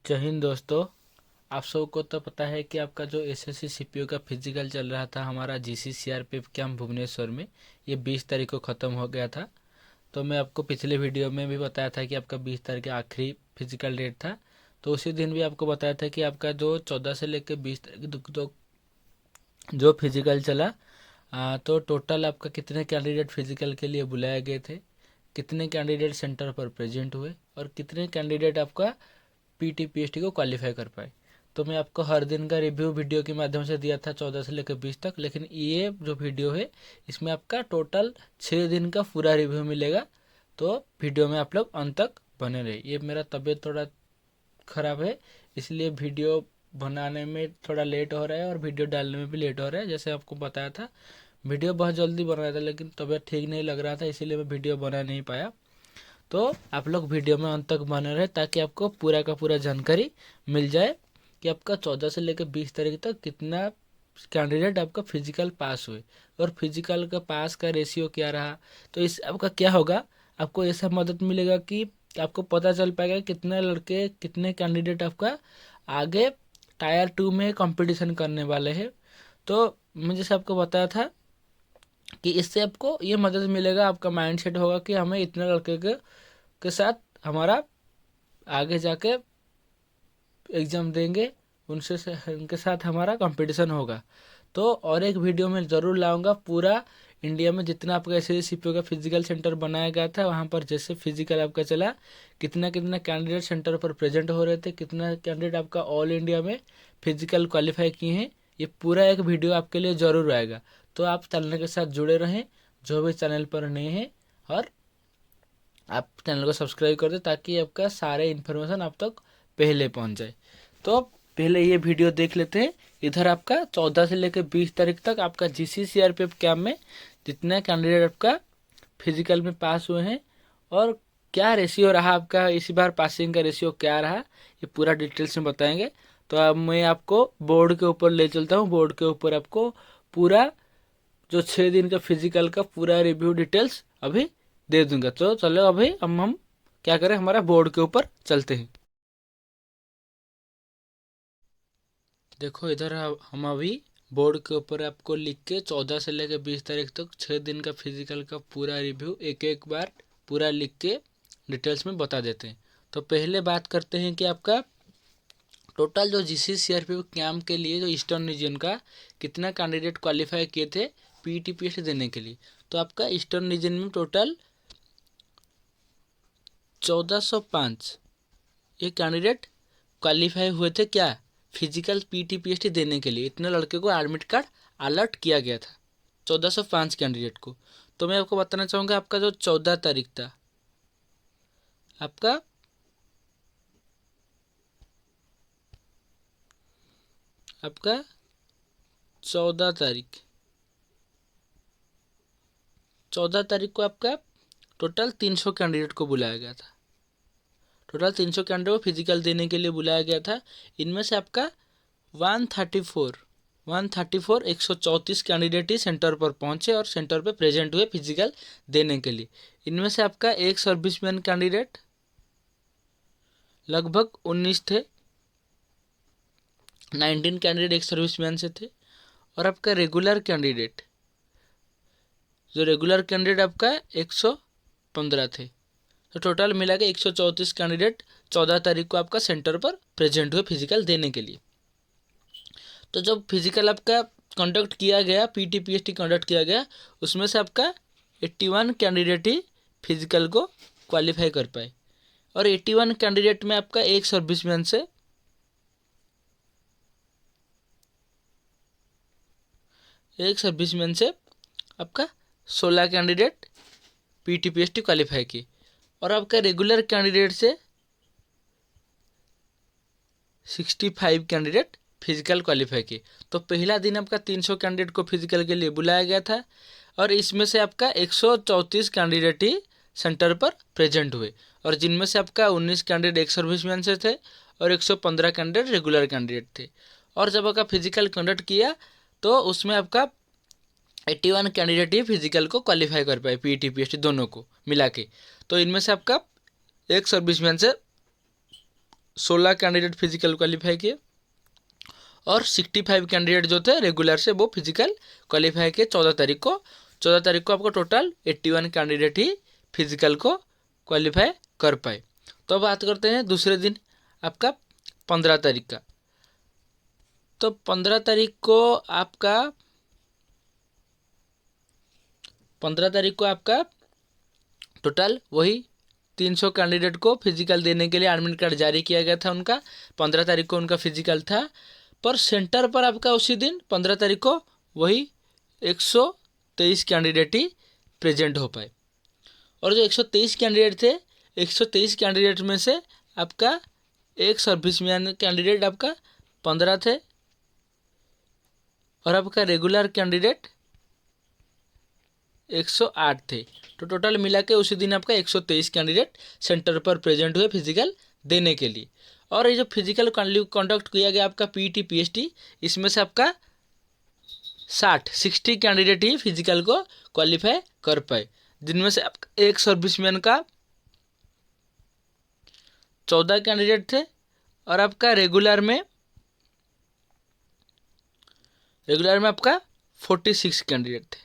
जय हिंद दोस्तों। आप सबको तो पता है कि आपका जो एसएससी सीपीओ का फिजिकल चल रहा था हमारा जीसी सीआरपीएफ कैंप भुवनेश्वर में, ये 20 तारीख को ख़त्म हो गया था। तो मैं आपको पिछले वीडियो में भी बताया था कि आपका 20 तारीख का आखिरी फिजिकल डेट था। तो उसी दिन भी आपको बताया था कि आपका जो 14 से लेकर 20 तारीख जो फिजिकल चला, तो टोटल आपका कितने कैंडिडेट फिजिकल के लिए बुलाए गए थे, कितने कैंडिडेट सेंटर पर प्रेजेंट हुए और कितने कैंडिडेट आपका पीटी पीएचडी को क्वालिफाई कर पाए। तो मैं आपको हर दिन का रिव्यू वीडियो के माध्यम से दिया था 14 से लेकर 20 तक, लेकिन ये जो वीडियो है इसमें आपका टोटल 6 दिन का पूरा रिव्यू मिलेगा। तो वीडियो में आप लोग अंत तक बने रहे। ये मेरा तबीयत थोड़ा ख़राब है, इसलिए वीडियो बनाने में थोड़ा लेट हो रहा है और वीडियो डालने में भी लेट हो रहा है। जैसे आपको बताया था, वीडियो बहुत जल्दी बन रहा था लेकिन तबीयत ठीक नहीं लग रहा था, इसीलिए मैं वीडियो बना नहीं पाया। तो आप लोग वीडियो में अंत तक बने रहे ताकि आपको पूरा का पूरा जानकारी मिल जाए कि आपका 14 से लेकर 20 तारीख तक कितना कैंडिडेट आपका फिजिकल पास हुए और फिजिकल का पास का रेशियो क्या रहा। तो इस आपका क्या होगा, आपको ऐसा मदद मिलेगा कि आपको पता चल पाएगा कितने लड़के कितने कैंडिडेट आपका आगे टायर 2 में कंपटीशन करने वाले हैं। तो मैं जैसे आपको बताया था कि इससे आपको ये मदद मिलेगा, आपका माइंड सेट होगा कि हमें इतने लड़के के साथ हमारा आगे जाके एग्ज़ाम देंगे, उनके साथ हमारा कंपटीशन होगा। तो और एक वीडियो में ज़रूर लाऊंगा, पूरा इंडिया में जितना आपका ऐसे सीपीओ का फिजिकल सेंटर बनाया गया था वहाँ पर जैसे फिजिकल आपका चला, कितना कितना कैंडिडेट सेंटर पर प्रेजेंट हो रहे थे, कितना कैंडिडेट आपका ऑल इंडिया में फिजिकल क्वालिफाई किए हैं, ये पूरा एक वीडियो आपके लिए ज़रूर आएगा। तो आप चैनल के साथ जुड़े रहें, जो भी चैनल पर नए हैं, और आप चैनल को सब्सक्राइब कर दे ताकि आपका सारे इन्फॉर्मेशन आप तक पहले पहुंच जाए। तो पहले ये वीडियो देख लेते हैं। इधर आपका 14 से लेकर 20 तारीख तक आपका जीसी सीआरपीएफ कैंप में जितना कैंडिडेट आपका फिजिकल में पास हुए हैं और क्या रेशियो रहा आपका, इसी बार पासिंग का रेशियो क्या रहा, ये पूरा डिटेल्स में बताएंगे। तो अब मैं आपको बोर्ड के ऊपर ले चलता हूँ। बोर्ड के ऊपर आपको पूरा जो 6 दिन का फिजिकल का पूरा रिव्यू डिटेल्स अभी दे दूंगा। तो चलो अभी हम क्या करें, हमारा बोर्ड के ऊपर चलते हैं। देखो इधर हम अभी बोर्ड के ऊपर आपको लिख के 14 से लेकर 20 तारीख तक 6 दिन का फिजिकल का पूरा रिव्यू एक एक बार पूरा लिख के डिटेल्स में बता देते हैं। तो पहले बात करते हैं कि आपका टोटल जो जीसी सीआरपीएफ कैंप के लिए जो ईस्टर्न रीजन का कितना कैंडिडेट क्वालिफाई किए थे पीटीपीएस देने के लिए। तो आपका ईस्टर्न रीजन में टोटल 1405 ये कैंडिडेट क्वालिफाई हुए थे, क्या, फिजिकल पीटी पीएचडी देने के लिए। इतने लड़के को एडमिट कार्ड अलर्ट किया गया था, 1405 कैंडिडेट को। तो मैं आपको बताना चाहूँगा आपका जो 14 तारीख था, आपका आपका 14 तारीख 14 तारीख को आपका टोटल 300 कैंडिडेट को बुलाया गया था। टोटल 300 कैंडिडेट को फिजिकल देने के लिए बुलाया गया था। इनमें से आपका 134 134 कैंडिडेट ही सेंटर पर पहुंचे और सेंटर पर प्रेजेंट हुए फिजिकल देने के लिए। इनमें से आपका एक सर्विसमैन कैंडिडेट लगभग 19 थे, 19 कैंडिडेट एक सर्विसमैन से थे। और आपका रेगुलर कैंडिडेट आपका 115 थे। तो टोटल मिला के 134 कैंडिडेट 14 तारीख को आपका सेंटर पर प्रेजेंट हुए फिजिकल देने के लिए। तो जब फिजिकल आपका कंडक्ट किया गया, पीटी पीएचडी कंडक्ट किया गया, उसमें से आपका 81 कैंडिडेट ही फिजिकल को क्वालिफाई कर पाए। और 81 कैंडिडेट में आपका एक सर्विसमैन से आपका 16 कैंडिडेट पीटी पीएचडी क्वालिफाई किए। और आपका रेगुलर कैंडिडेट से 65 कैंडिडेट फिजिकल क्वालिफाई किए। तो पहला दिन आपका 300 कैंडिडेट को फिजिकल के लिए बुलाया गया था और इसमें से आपका 134 कैंडिडेट ही सेंटर पर प्रेजेंट हुए, और जिनमें से आपका 19 कैंडिडेट एक सर्विसमैन से थे और 115 कैंडिडेट रेगुलर कैंडिडेट थे। और जब आपका फिजिकल कंडक्ट किया तो उसमें आपका 81 कैंडिडेट ही फिजिकल को क्वालिफाई कर पाए, पीटी पीएचडी दोनों को मिला के। तो इनमें से आपका एक सर्विसमैन से 16 कैंडिडेट फिजिकल क्वालिफाई किए और 65 कैंडिडेट जो थे रेगुलर से वो फिजिकल क्वालिफाई किए 14 तारीख को आपको टोटल 81 कैंडिडेट ही फिजिकल को क्वालिफाई कर पाए। तो बात करते हैं दूसरे दिन आपका 15 तारीख का। तो 15 तारीख को आपका टोटल वही 300 कैंडिडेट को फिजिकल देने के लिए एडमिट कार्ड जारी किया गया था उनका। 15 तारीख को उनका फिजिकल था, पर सेंटर पर आपका उसी दिन 15 तारीख को वही 123 कैंडिडेट ही प्रेजेंट हो पाए। और जो 123 कैंडिडेट थे, 123 कैंडिडेट में से आपका एक सर्विसमैन कैंडिडेट आपका 15 थे और आपका रेगुलर कैंडिडेट 108 थे। तो टोटल मिला के उसी दिन आपका 123 कैंडिडेट सेंटर पर प्रेजेंट हुए फिजिकल देने के लिए। और ये जो फिजिकल कंडक्ट किया गया आपका पीटी पीएसटी, इसमें से आपका 60 कैंडिडेट ही फिजिकल को क्वालिफाई कर पाए, जिनमें से आपका एक सर्विसमैन का 14 कैंडिडेट थे और आपका रेगुलर में आपका 46 कैंडिडेट थे।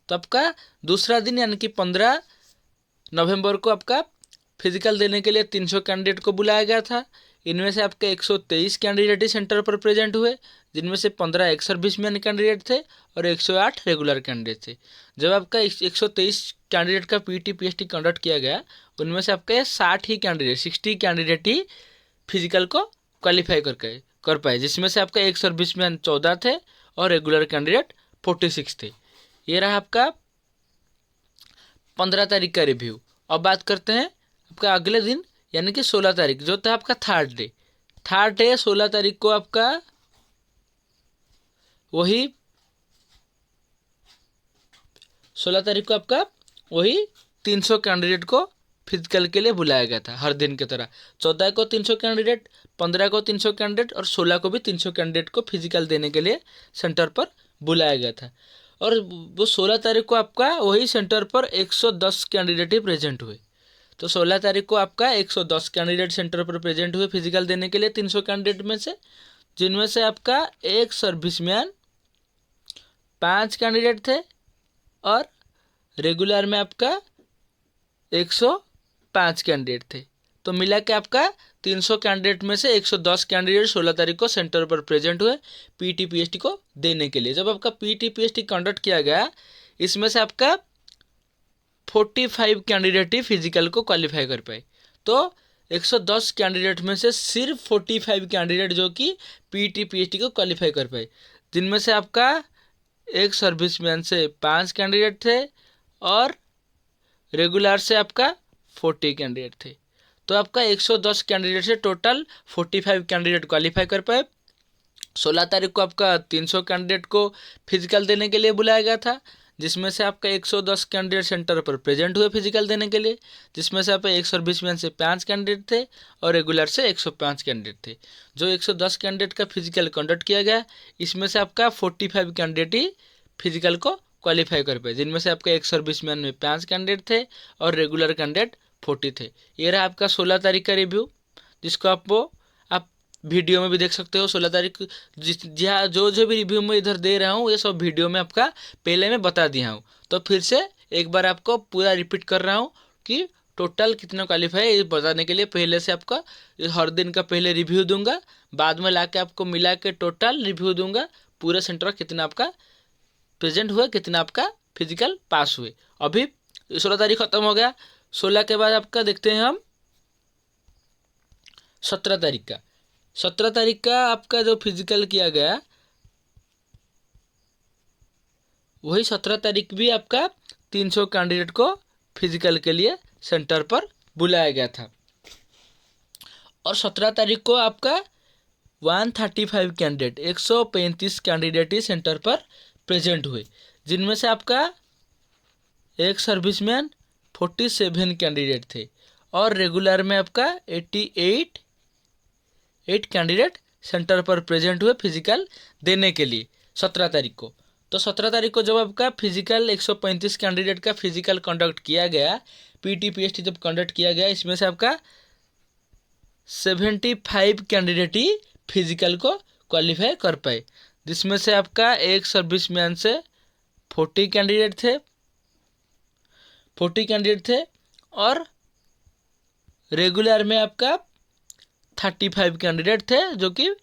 तो आपका दूसरा दिन यानी कि 15 नवंबर को आपका फिजिकल देने के लिए 300 कैंडिडेट को बुलाया गया था। इनमें से आपके 123 कैंडिडेट ही सेंटर पर प्रेजेंट हुए, जिनमें से 15 एक सर्विसमैन कैंडिडेट थे और 108 रेगुलर कैंडिडेट थे। जब आपका 123 कैंडिडेट का पीटी पीएसटी कंडक्ट किया गया, उनमें से आपके 60 कैंडिडेट ही फिजिकल को क्वालिफाई कर पाए, जिसमें से आपका एक सर्विसमैन 14 थे और रेगुलर कैंडिडेट 46 थे। ये रहा आपका 15 तारीख का रिव्यू। अब बात करते हैं आपका अगले दिन यानी कि 16 तारीख, जो था आपका थर्ड डे 16 तारीख को आपका वही 16 तारीख को आपका वही 300 कैंडिडेट को फिजिकल के लिए बुलाया गया था हर दिन की तरह। 14 को 300 कैंडिडेट, 15 को 300 कैंडिडेट और 16 को भी 300 कैंडिडेट को फिजिकल देने के लिए सेंटर पर बुलाया गया था। और वो 16 तारीख को आपका वही सेंटर पर 110 कैंडिडेट ही प्रेजेंट हुए। तो 16 तारीख को आपका 110 कैंडिडेट सेंटर पर प्रेजेंट हुए फिजिकल देने के लिए 300 कैंडिडेट में से, जिनमें से आपका एक सर्विसमैन 5 कैंडिडेट थे और रेगुलर में आपका 105 कैंडिडेट थे। तो मिला के आपका 300 कैंडिडेट में से 110 कैंडिडेट 16 तारीख को सेंटर पर प्रेजेंट हुए पीटी पीएसटी को देने के लिए। जब आपका पीटी पीएसटी कंडक्ट किया गया, इसमें से आपका 45 कैंडिडेट ही फिजिकल को क्वालिफाई कर पाए। तो 110 कैंडिडेट में से सिर्फ 45 कैंडिडेट जो कि पीटी पीएसटी को क्वालिफाई कर पाए, जिनमें से आपका एक सर्विसमैन से 5 कैंडिडेट थे और रेगुलर से आपका 40 कैंडिडेट थे। तो आपका 110 कैंडिडेट से टोटल 45 कैंडिडेट क्वालिफाई कर पाए। 16 तारीख को आपका 300 कैंडिडेट को फिजिकल देने के लिए बुलाया गया था, जिसमें से आपका 110 कैंडिडेट सेंटर पर प्रेजेंट हुए फिजिकल देने के लिए, जिसमें से आपका एक सर्विसमैन से 5 कैंडिडेट थे और रेगुलर से 105 कैंडिडेट थे। जो 110 कैंडिडेट का फिजिकल कंडक्ट किया गया, इसमें से आपका 45 कैंडिडेट ही फिजिकल को क्वालिफाई कर पाए, जिनमें से आपका एक सर्विसमैन में 5 कैंडिडेट थे और रेगुलर कैंडिडेट 40 थे। ये रहा आपका 16 तारीख का रिव्यू, जिसको आप वीडियो में भी देख सकते हो। 16 तारीख जो भी रिव्यू मैं इधर दे रहा हूँ, ये सब वीडियो में आपका पहले मैं बता दिया हूँ। तो फिर से एक बार आपको पूरा रिपीट कर रहा हूँ कि टोटल कितना क्वालिफाई है, ये बताने के लिए पहले से आपका हर दिन का पहले रिव्यू दूंगा, बाद में ला के आपको मिला के टोटल रिव्यू दूंगा पूरे सेंटर कितना आपका प्रेजेंट हुआ, कितना आपका फिजिकल पास हुए। अभी 16 तारीख खत्म हो गया। 16 के बाद आपका देखते हैं हम 17 तारीख का। 17 तारीख का आपका जो फिजिकल किया गया, वही 17 तारीख भी आपका 300 कैंडिडेट को फिजिकल के लिए सेंटर पर बुलाया गया था। और 17 तारीख को आपका 135 कैंडिडेट 135 कैंडिडेट ही सेंटर पर प्रेजेंट हुए, जिनमें से आपका एक सर्विसमैन 47 कैंडिडेट थे और रेगुलर में आपका 88 कैंडिडेट सेंटर पर प्रेजेंट हुए फिजिकल देने के लिए 17 तारीख को। तो 17 तारीख को जब आपका फिजिकल 135 कैंडिडेट का फिजिकल कंडक्ट किया गया, पीटी पीएसटी जब कंडक्ट किया गया, इसमें से आपका 75 कैंडिडेट ही फिजिकल को क्वालिफाई कर पाए, जिसमें से आपका एक सर्विसमैन से 40 कैंडिडेट थे और रेगुलर में आपका 35 कैंडिडेट थे जो कि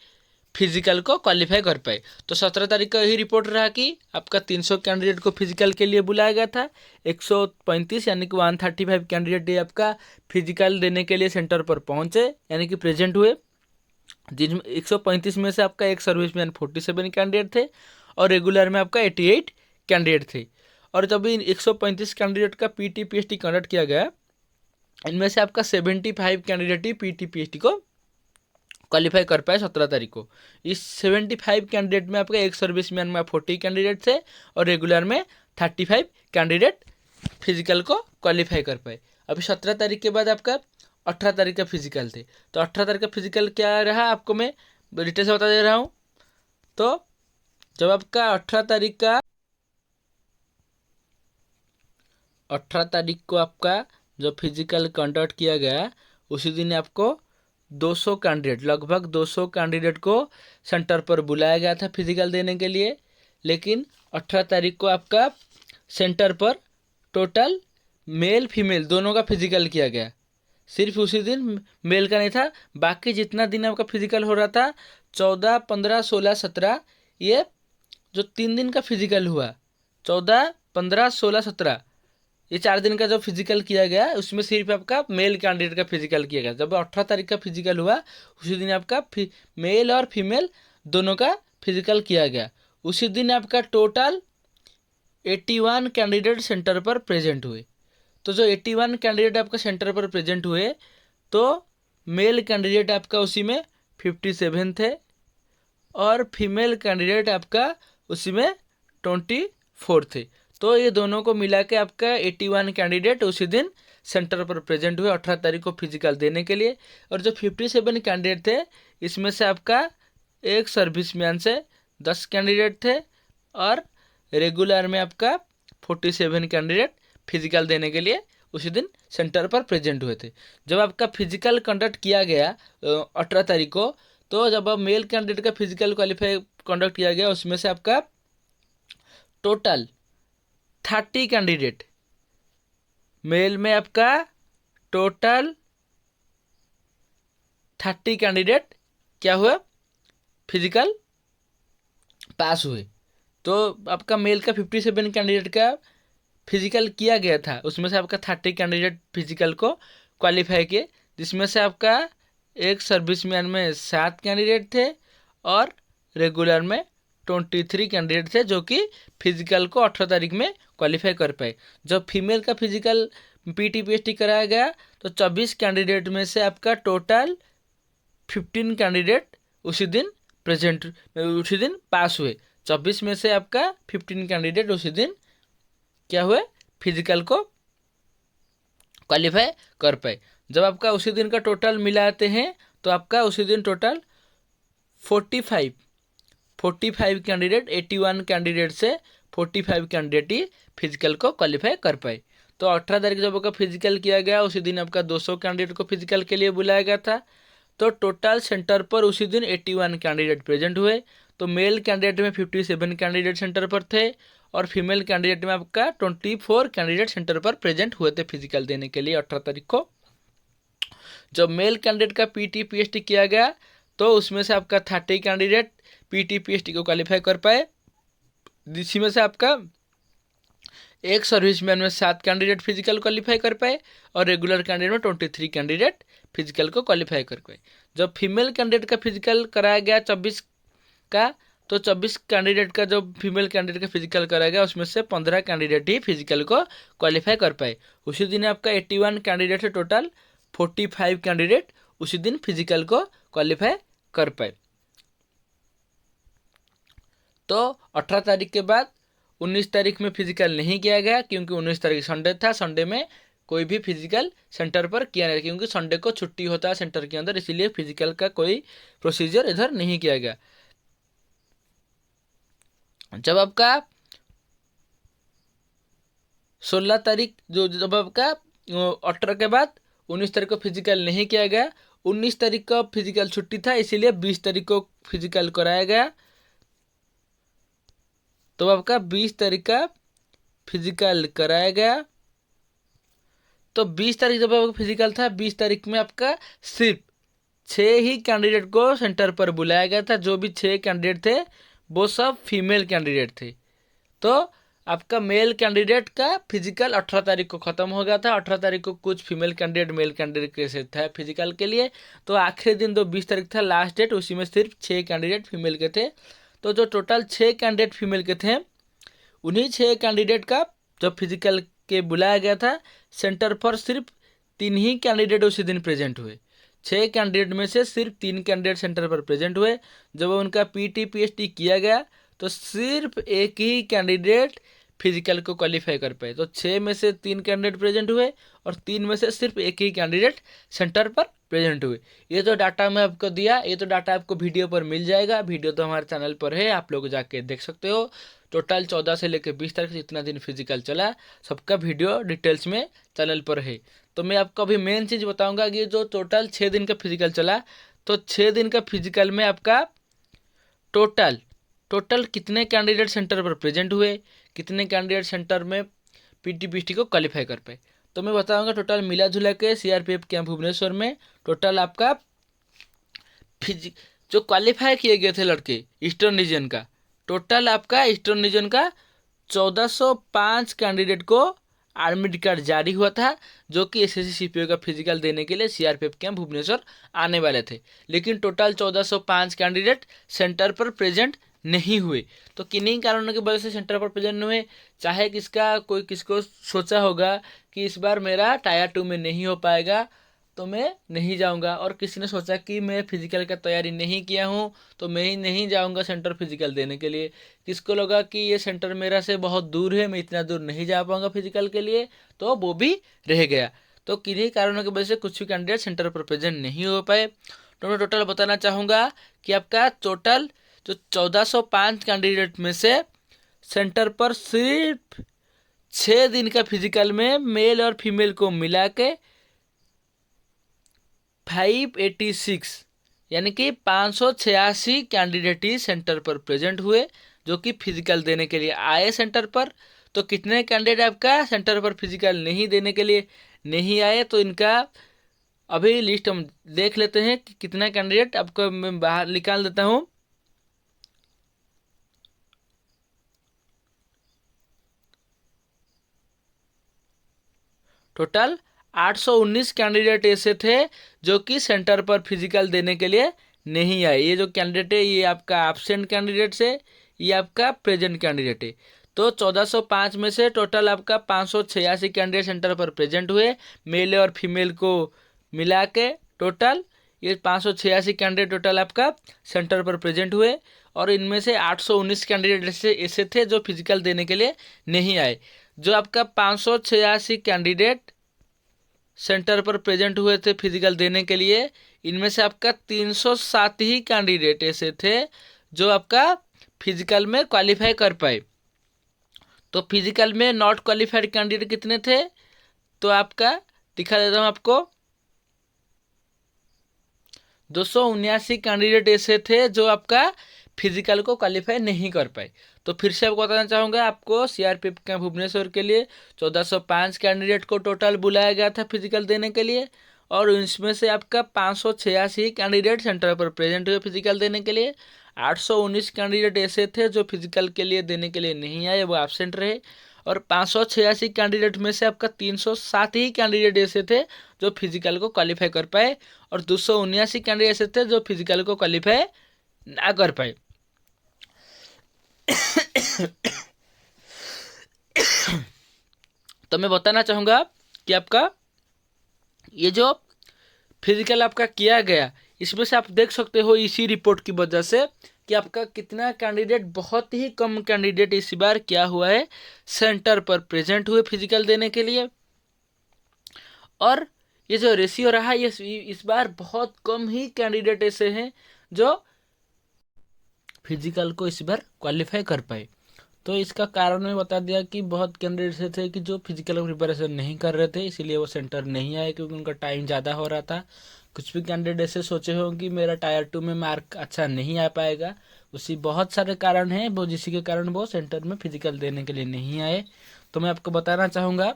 फिजिकल को क्वालिफाई कर पाए। तो 17 तारीख का यही रिपोर्ट रहा कि आपका 300 कैंडिडेट को फिजिकल के लिए बुलाया गया था। 135 यानी कि 135 कैंडिडेट ये आपका फिजिकल देने के लिए सेंटर पर पहुंचे यानी कि प्रेजेंट हुए, जिनमें 135 में से आपका एक सर्विसमैन 47 कैंडिडेट थे और रेगुलर में आपका 88 कैंडिडेट थे। और जब इन 135 कैंडिडेट का पीटी पीएचडी कंडक्ट किया गया, इनमें से आपका 75 कैंडिडेट ही पीटी पीएचडी को क्वालिफाई कर पाए 17 तारीख को। इस 75 कैंडिडेट में आपका एक सर्विसमैन में 40 कैंडिडेट थे और रेगुलर में 35 कैंडिडेट फिजिकल को क्वालिफाई कर पाए। अभी 17 तारीख के बाद आपका 18 तारीख का फिजिकल थे। तो 18 तारीख का फिजिकल क्या रहा आपको मैं डिटेल से बता दे रहा हूँ। तो जब आपका 18 तारीख को आपका जो फिजिकल कंडक्ट किया गया, उसी दिन आपको 200 कैंडिडेट लगभग 200 कैंडिडेट को सेंटर पर बुलाया गया था फिजिकल देने के लिए। लेकिन 18 तारीख को आपका सेंटर पर टोटल मेल फीमेल दोनों का फिजिकल किया गया। सिर्फ उसी दिन मेल का नहीं था, बाकी जितना दिन आपका फिजिकल हो रहा था 14, 15, 16, 17 ये जो 3 दिन का फिजिकल हुआ, 14, 15, 16, 17 ये 4 दिन का जो फिजिकल किया गया उसमें सिर्फ आपका मेल कैंडिडेट का फिजिकल किया गया। जब 18 तारीख का फिजिकल हुआ उसी दिन आपका मेल और फीमेल दोनों का फिजिकल किया गया। उसी दिन आपका टोटल 81 कैंडिडेट सेंटर पर प्रेजेंट हुए। तो जो 81 कैंडिडेट आपका सेंटर पर प्रेजेंट हुए, तो मेल कैंडिडेट आपका उसी में 57 थे और फीमेल कैंडिडेट आपका उसी में 24 थे। तो ये दोनों को मिला के आपका 81 कैंडिडेट उसी दिन सेंटर पर प्रेजेंट हुए 18 तारीख को फिजिकल देने के लिए। और जो 57 कैंडिडेट थे, इसमें से आपका एक सर्विसमैन से 10 कैंडिडेट थे और रेगुलर में आपका 47 कैंडिडेट फिजिकल देने के लिए उसी दिन सेंटर पर प्रेजेंट हुए थे। जब आपका फिजिकल कंडक्ट किया गया 18 तारीख को, तो जब अब मेल कैंडिडेट का फिजिकल क्वालिफाई कंडक्ट किया गया, उसमें से आपका टोटल 30 कैंडिडेट, मेल में आपका टोटल 30 कैंडिडेट क्या हुआ फिजिकल पास हुए। तो आपका मेल का 57 कैंडिडेट का फिजिकल किया गया था, उसमें से आपका 30 कैंडिडेट फिजिकल को क्वालिफाई किए, जिसमें से आपका एक सर्विसमैन में 7 कैंडिडेट थे और रेगुलर में 23 कैंडिडेट थे जो कि फिजिकल को 18 तारीख में क्वालिफाई कर पाए। जब फीमेल का फिजिकल पीटी पीएचडी कराया गया तो 24 कैंडिडेट में से आपका टोटल 15 कैंडिडेट उसी दिन पास हुए। 24 में से आपका 15 कैंडिडेट उसी दिन क्या हुए फिजिकल को क्वालिफाई कर पाए। जब आपका उसी दिन का टोटल मिलाते हैं तो आपका उसी दिन टोटल 45 कैंडिडेट 81 कैंडिडेट से 45 कैंडिडेट ही फिजिकल को क्वालिफाई कर पाए। तो 18 तारीख जब आपका फिजिकल किया गया उसी दिन आपका 200 कैंडिडेट को फिजिकल के लिए बुलाया गया था। तो टोटल सेंटर पर उसी दिन 81 कैंडिडेट प्रेजेंट हुए। तो मेल कैंडिडेट में 57 कैंडिडेट सेंटर पर थे और फीमेल कैंडिडेट में आपका 24 कैंडिडेट सेंटर पर प्रेजेंट हुए थे फिजिकल देने के लिए 18 तारीख को। जब मेल कैंडिडेट का पीटी पीएचडी किया गया तो उसमें से आपका 30 कैंडिडेट पीटी पीएचडी को क्वालिफाई कर पाए, जिसमें में से आपका एक सर्विसमैन में 7 कैंडिडेट फिजिकल क्वालिफाई कर पाए और रेगुलर कैंडिडेट में 23 कैंडिडेट फिजिकल को क्वालिफाई कर पाए। जब फीमेल कैंडिडेट का फिजिकल कराया गया 24 का, तो 24 कैंडिडेट का जो फीमेल कैंडिडेट का फिजिकल कराया गया उसमें से 15 कैंडिडेट ही फिजिकल को क्वालिफाई कर पाए। उसी दिन आपका 81 कैंडिडेट से टोटल 45 कैंडिडेट उसी दिन फिजिकल को क्वालिफाई कर पाए। तो 18 तारीख के बाद 19 तारीख में फिजिकल नहीं किया गया क्योंकि 19 तारीख संडे था। संडे में कोई भी फिजिकल सेंटर पर किया नहीं क्योंकि संडे को छुट्टी होता है सेंटर के अंदर, इसीलिए फिजिकल का कोई प्रोसीजर इधर नहीं किया गया। जब आपका 16 तारीख जब आपका 18 के बाद 19 तारीख को फिजिकल नहीं किया गया, 19 तारीख को फिजिकल छुट्टी था, इसीलिए 20 तारीख को फिजिकल कराया गया। तो आपका 20 तारीख का फिजिकल कराया गया। तो 20 तारीख जब आपका फिजिकल था, 20 तारीख में आपका सिर्फ 6 ही कैंडिडेट को सेंटर पर बुलाया गया था। जो भी 6 कैंडिडेट थे वो सब फीमेल कैंडिडेट थे। तो आपका मेल कैंडिडेट का फिजिकल 18 तारीख को ख़त्म हो गया था। 18 तारीख को कुछ फीमेल कैंडिडेट मेल कैंडिडेट के से था फिजिकल के लिए। तो आखिरी दिन जो 20 तारीख था लास्ट डेट, उसी में सिर्फ 6 कैंडिडेट फीमेल के थे। तो जो टोटल 6 कैंडिडेट फीमेल के थे, उन्हीं 6 कैंडिडेट का जो फिजिकल के बुलाया गया था सेंटर पर, सिर्फ 3 ही कैंडिडेट उसी दिन प्रेजेंट हुए। 6 कैंडिडेट में से सिर्फ 3 कैंडिडेट सेंटर पर प्रेजेंट हुए। जब उनका पीटी पीएचडी किया गया तो सिर्फ एक ही कैंडिडेट फिजिकल को क्वालिफाई कर पाए। तो 6 में से 3 कैंडिडेट प्रेजेंट हुए और 3 में से सिर्फ एक ही कैंडिडेट सेंटर पर प्रेजेंट हुए। ये जो डाटा मैं आपको दिया, ये तो डाटा आपको वीडियो पर मिल जाएगा। वीडियो तो हमारे चैनल पर है, आप लोग जाके देख सकते हो। टोटल 14 से लेकर 20 तारीख जितना दिन फिजिकल चला, सबका वीडियो डिटेल्स में चैनल पर है। तो मैं आपको अभी मेन चीज़ बताऊंगा कि जो टोटल 6 दिन का फिजिकल चला, तो 6 दिन का फिजिकल में आपका टोटल कितने कैंडिडेट सेंटर पर प्रेजेंट हुए, कितने कैंडिडेट सेंटर में पीटी पीएचडी को क्वालिफाई कर पाए। तो मैं बताऊंगा टोटल मिला जुला के सीआरपीएफ कैंप भुवनेश्वर में टोटल आपका जो क्वालिफाई किए गए थे लड़के ईस्टर्न रीजन का, टोटल आपका ईस्टर्न रीजन का 1405 कैंडिडेट को एडमिट कार्ड जारी हुआ था, जो कि एसएससी सीपीओ का फिजिकल देने के लिए सीआरपीएफ कैंप भुवनेश्वर आने वाले थे। लेकिन टोटल 1405 कैंडिडेट सेंटर पर प्रेजेंट नहीं हुए। तो किन्हीं कारणों की वजह से सेंटर पर प्रेजेंट नहीं हुए। चाहे कोई किसको सोचा होगा कि इस बार मेरा टायर 2 में नहीं हो पाएगा तो मैं नहीं जाऊंगा, और किसी ने सोचा कि मैं फिजिकल का तैयारी नहीं किया हूं तो मैं ही नहीं जाऊंगा सेंटर फिजिकल देने के लिए। किसको लगा कि ये सेंटर मेरा से बहुत दूर है, मैं इतना दूर नहीं जा पाऊंगा फिजिकल के लिए, तो वो भी रह गया। तो किन्हीं कारणों की वजह से कुछ भी कैंडिडेट सेंटर पर प्रेजेंट नहीं हो पाए। तो मैं टोटल बताना चाहूँगा कि आपका टोटल जो 1405 कैंडिडेट में से सेंटर पर सिर्फ 6 दिन का फिजिकल में मेल और फीमेल को मिला के 586 यानी कि 586 कैंडिडेट ही सेंटर पर प्रेजेंट हुए, जो कि फिजिकल देने के लिए आए सेंटर पर। तो कितने कैंडिडेट आपका सेंटर पर फिजिकल नहीं देने के लिए नहीं आए, तो इनका अभी लिस्ट हम देख लेते हैं कि कितना कैंडिडेट आपको मैं बाहर निकाल देता हूँ। टोटल 819 कैंडिडेट ऐसे थे जो कि सेंटर पर फिजिकल देने के लिए नहीं आए। ये जो कैंडिडेट है ये आपका एब्सेंट कैंडिडेट है, ये आपका प्रेजेंट कैंडिडेट है। तो 1405 में से टोटल आपका 586 कैंडिडेट सेंटर पर प्रेजेंट हुए, मेल और फीमेल को मिला के टोटल ये 586 कैंडिडेट टोटल आपका सेंटर पर प्रेजेंट हुए। और इनमें से 819 कैंडिडेट ऐसे थे जो फिजिकल देने के लिए नहीं आए। जो आपका 586 कैंडिडेट सेंटर पर प्रेजेंट हुए थे फिजिकल देने के लिए, इनमें से आपका 307 ही कैंडिडेट ऐसे थे जो आपका फिजिकल में क्वालिफाई कर पाए। तो फिजिकल में नॉट क्वालिफाइड कैंडिडेट कितने थे, तो आपका दिखा देता हूँ आपको। 279 कैंडिडेट ऐसे थे जो आपका फिजिकल को क्वालिफाई नहीं कर पाए। तो फिर से आपको बताना चाहूँगा, आपको सीआरपीएफ कैंप भुवनेश्वर के लिए 1405 कैंडिडेट को टोटल बुलाया गया था फिजिकल देने के लिए, और इसमें से आपका 586 कैंडिडेट सेंटर पर प्रेजेंट हुए फिजिकल देने के लिए। 819 कैंडिडेट ऐसे थे जो फिजिकल के लिए देने के लिए नहीं आए, वो एब्सेंट रहे। और 586 कैंडिडेट में से आपका 307 ही कैंडिडेट ऐसे थे जो फिजिकल को क्वालिफाई कर पाए, और 279 कैंडिडेट ऐसे थे जो फिजिकल को क्वालिफाई ना कर पाए। तो मैं बताना चाहूँगा कि आपका ये जो फिजिकल आपका किया गया, इसमें से आप देख सकते हो इसी रिपोर्ट की वजह से कि आपका कितना कैंडिडेट, बहुत ही कम कैंडिडेट इस बार क्या हुआ है सेंटर पर प्रेजेंट हुए फिजिकल देने के लिए। और ये जो रेशियो रहा ये इस बार बहुत कम ही कैंडिडेट ऐसे हैं जो फिजिकल को इस बार क्वालिफाई कर पाए। तो इसका कारण मैं बता दिया कि बहुत कैंडिडेट ऐसे थे कि जो फिजिकल प्रिपरेशन नहीं कर रहे थे, इसीलिए वो सेंटर नहीं आए क्योंकि उनका टाइम ज़्यादा हो रहा था। कुछ भी कैंडिडेट ऐसे सोचे हो कि मेरा टायर 2 में मार्क अच्छा नहीं आ पाएगा, उसी बहुत सारे कारण हैं वो, जिसी के कारण वो सेंटर में फिजिकल देने के लिए नहीं आए। तो मैं आपको बताना चाहूँगा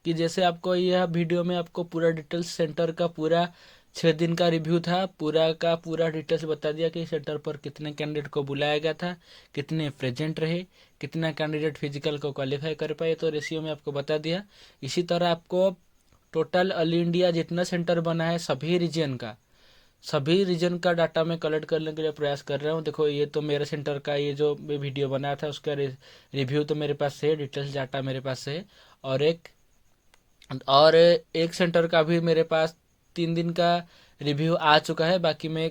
कि जैसे आपको यह वीडियो में आपको पूरा डिटेल्स सेंटर का पूरा 6 दिन का रिव्यू था, पूरा का पूरा डिटेल्स बता दिया कि सेंटर पर कितने कैंडिडेट को बुलाया गया था, कितने प्रेजेंट रहे, कितना कैंडिडेट फिजिकल को क्वालिफाई कर पाए, तो रेशियो में आपको बता दिया। इसी तरह आपको टोटल ऑल इंडिया जितना सेंटर बना है सभी रीजन का डाटा मैं कलेक्ट करने के लिए प्रयास कर रहा हूँ। देखो ये तो मेरे सेंटर का ये जो मैं वीडियो बनाया था उसका रिव्यू तो मेरे पास है, डिटेल्स डाटा मेरे पास है। और एक सेंटर का भी मेरे पास 3 दिन का रिव्यू आ चुका है। बाकी मैं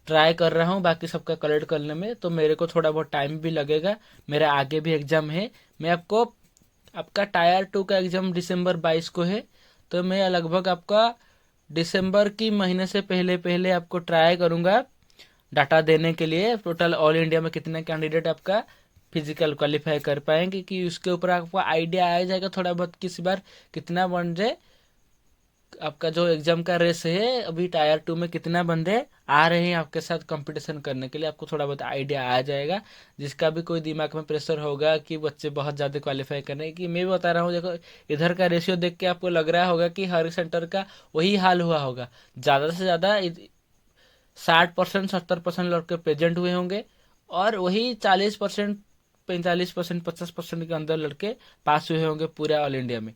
ट्राई कर रहा हूँ बाकी सबका कलेक्ट करने में, तो मेरे को थोड़ा बहुत टाइम भी लगेगा, मेरा आगे भी एग्जाम है। मैं आपको आपका टायर 2 का एग्जाम दिसंबर 22 को है, तो मैं लगभग आपका दिसंबर की महीने से पहले पहले आपको ट्राई करूँगा डाटा देने के लिए टोटल ऑल इंडिया में कितने कैंडिडेट आपका फिजिकल क्वालिफाई कर पाएंगे, कि उसके ऊपर आपको आइडिया आ जाएगा थोड़ा बहुत किस बार कितना बंदे आपका जो एग्जाम का रेस है अभी टायर 2 में कितना बंदे आ रहे हैं आपके साथ कंपटीशन करने के लिए, आपको थोड़ा बहुत आइडिया आ जाएगा। जिसका भी कोई दिमाग में प्रेशर होगा कि बच्चे बहुत ज़्यादा क्वालिफाई करने की, मैं भी बता रहा हूँ, देखो इधर का रेशियो देख के आपको लग रहा होगा कि हर सेंटर का वही हाल हुआ होगा। ज़्यादा से ज़्यादा 60% 70% लड़के प्रेजेंट हुए होंगे, और वही 40% 45% 50% के अंदर लड़के पास हुए होंगे पूरे ऑल इंडिया में।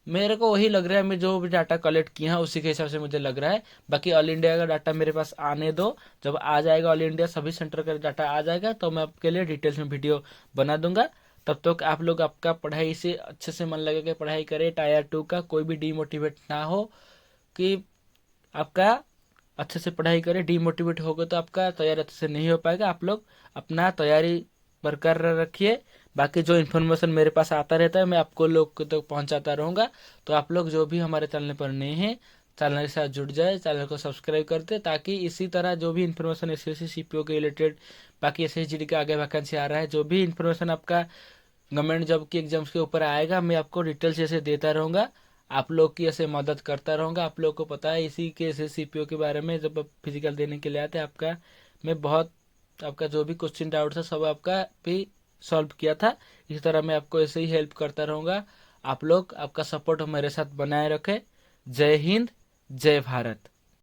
मेरे को वही लग रहा है, मैं जो भी डाटा कलेक्ट किया है उसी के हिसाब से मुझे लग रहा है। बाकी ऑल इंडिया का डाटा मेरे पास आने दो, जब आ जाएगा ऑल इंडिया सभी सेंटर का डाटा आ जाएगा तो मैं आपके लिए डिटेल्स में वीडियो बना दूंगा। तब तक आप लोग आपका पढ़ाई से अच्छे से मन लगे के पढ़ाई करें, टायर 2 का कोई भी डीमोटिवेट ना हो, कि आपका अच्छे से पढ़ाई करें। डीमोटिवेट होगा तो आपका तैयारी अच्छे से नहीं हो पाएगा। आप लोग अपना तैयारी बरकरार रखिए। बाकी जो इन्फॉर्मेशन मेरे पास आता रहता है मैं आपको लोग तक तो पहुंचाता रहूँगा। तो आप लोग जो भी हमारे चैनल पर नए हैं चैनल के साथ जुड़ जाए, चैनल को सब्सक्राइब करते, ताकि इसी तरह जो भी इन्फॉर्मेशन एसएससी सीपीओ के रिलेटेड, बाकी एसएसजी के आगे वैकेंसी आ रहा है, जो भी इन्फॉर्मेशन आपका गवर्नमेंट जॉब की एग्जाम्स के ऊपर आएगा मैं आपको डिटेल्स ऐसे देता रहूँगा, आप लोग की ऐसे मदद करता रहूँगा। आप लोग को पता है इसी के ऐसे सीपीओ के बारे में, जब फिजिकल देने के लिए आते आपका मैं बहुत आपका जो भी क्वेश्चन डाउट था सब आपका भी सॉल्व किया था। इसी तरह मैं आपको ऐसे ही हेल्प करता रहूँगा। आप लोग आपका सपोर्ट मेरे साथ बनाए रखें। जय हिंद, जय भारत।